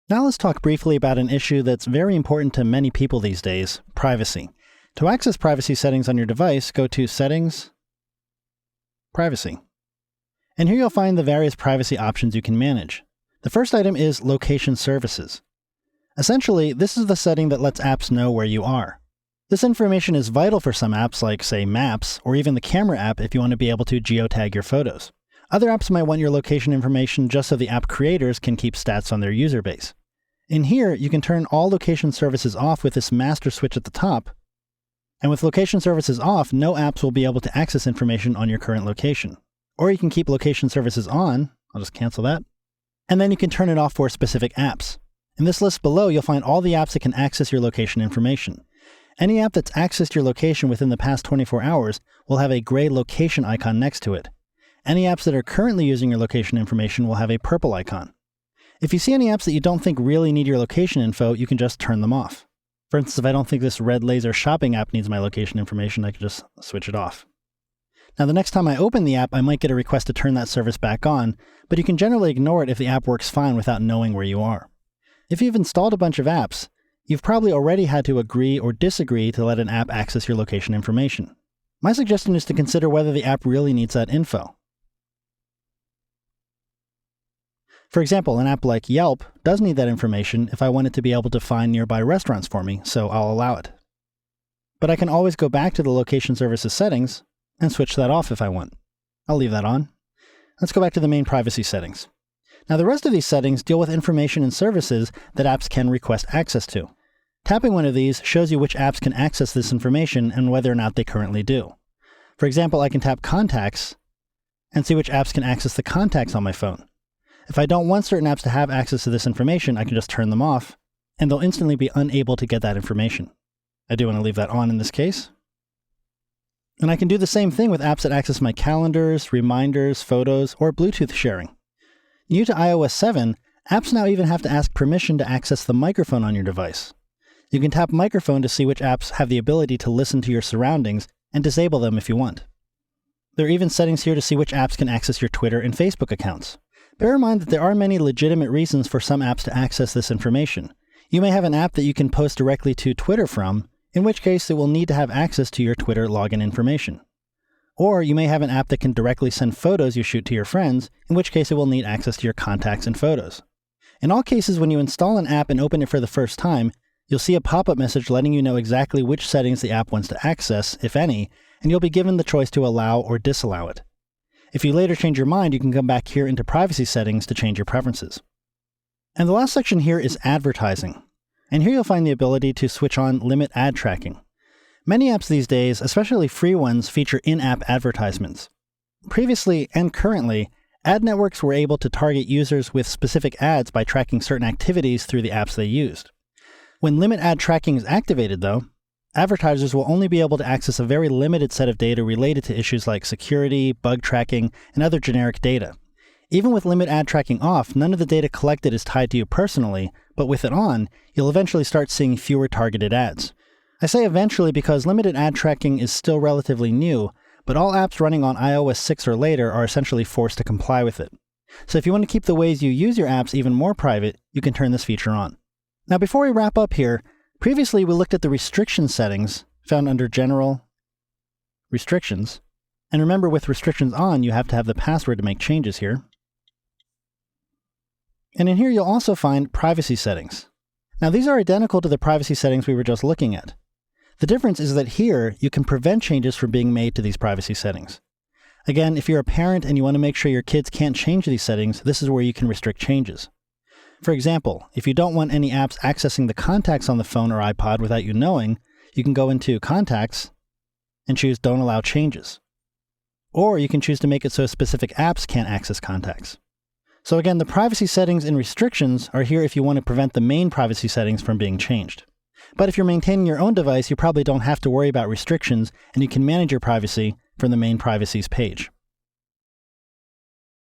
Now let's talk briefly about an issue that's very important to many people these days, privacy. To access privacy settings on your device, go to Settings, Privacy. And here you'll find the various privacy options you can manage. The first item is Location Services. Essentially, this is the setting that lets apps know where you are. This information is vital for some apps like, say, Maps, or even the camera app if you want to be able to geotag your photos. Other apps might want your location information just so the app creators can keep stats on their user base. In here, you can turn all location services off with this master switch at the top, and with location services off, no apps will be able to access information on your current location. Or you can keep location services on, I'll just cancel that, and then you can turn it off for specific apps. In this list below, you'll find all the apps that can access your location information. Any app that's accessed your location within the past 24 hours will have a gray location icon next to it. Any apps that are currently using your location information will have a purple icon. If you see any apps that you don't think really need your location info, you can just turn them off. For instance, if I don't think this Red Laser shopping app needs my location information, I can just switch it off. Now, the next time I open the app, I might get a request to turn that service back on, but you can generally ignore it if the app works fine without knowing where you are. If you've installed a bunch of apps, you've probably already had to agree or disagree to let an app access your location information. My suggestion is to consider whether the app really needs that info. For example, an app like Yelp does need that information if I want it to be able to find nearby restaurants for me, so I'll allow it. But I can always go back to the location services settings and switch that off if I want. I'll leave that on. Let's go back to the main privacy settings. Now, the rest of these settings deal with information and services that apps can request access to. Tapping one of these shows you which apps can access this information and whether or not they currently do. For example, I can tap Contacts and see which apps can access the contacts on my phone. If I don't want certain apps to have access to this information, I can just turn them off, and they'll instantly be unable to get that information. I do want to leave that on in this case. And I can do the same thing with apps that access my calendars, reminders, photos, or Bluetooth sharing. New to iOS 7, apps now even have to ask permission to access the microphone on your device. You can tap Microphone to see which apps have the ability to listen to your surroundings and disable them if you want. There are even settings here to see which apps can access your Twitter and Facebook accounts. Bear in mind that there are many legitimate reasons for some apps to access this information. You may have an app that you can post directly to Twitter from, in which case it will need to have access to your Twitter login information. Or you may have an app that can directly send photos you shoot to your friends, in which case it will need access to your contacts and photos. In all cases, when you install an app and open it for the first time, you'll see a pop-up message letting you know exactly which settings the app wants to access, if any, and you'll be given the choice to allow or disallow it. If you later change your mind, you can come back here into privacy settings to change your preferences. And the last section here is advertising. And here you'll find the ability to switch on limit ad tracking. Many apps these days, especially free ones, feature in-app advertisements. Previously and currently, ad networks were able to target users with specific ads by tracking certain activities through the apps they used. When limit ad tracking is activated, though, advertisers will only be able to access a very limited set of data related to issues like security, bug tracking, and other generic data. Even with limit ad tracking off, none of the data collected is tied to you personally, but with it on, you'll eventually start seeing fewer targeted ads. I say eventually because limited ad tracking is still relatively new, but all apps running on iOS 6 or later are essentially forced to comply with it. So if you want to keep the ways you use your apps even more private, you can turn this feature on. Now before we wrap up here, previously we looked at the restriction settings found under General, Restrictions. And remember, with restrictions on, you have to have the password to make changes here. And in here you'll also find privacy settings. Now these are identical to the privacy settings we were just looking at. The difference is that here you can prevent changes from being made to these privacy settings. Again, if you're a parent and you want to make sure your kids can't change these settings, this is where you can restrict changes. For example, if you don't want any apps accessing the contacts on the phone or iPod without you knowing, you can go into Contacts and choose Don't Allow Changes. Or you can choose to make it so specific apps can't access contacts. So again, the privacy settings and restrictions are here if you want to prevent the main privacy settings from being changed. But if you're maintaining your own device, you probably don't have to worry about restrictions, and you can manage your privacy from the main privacies page.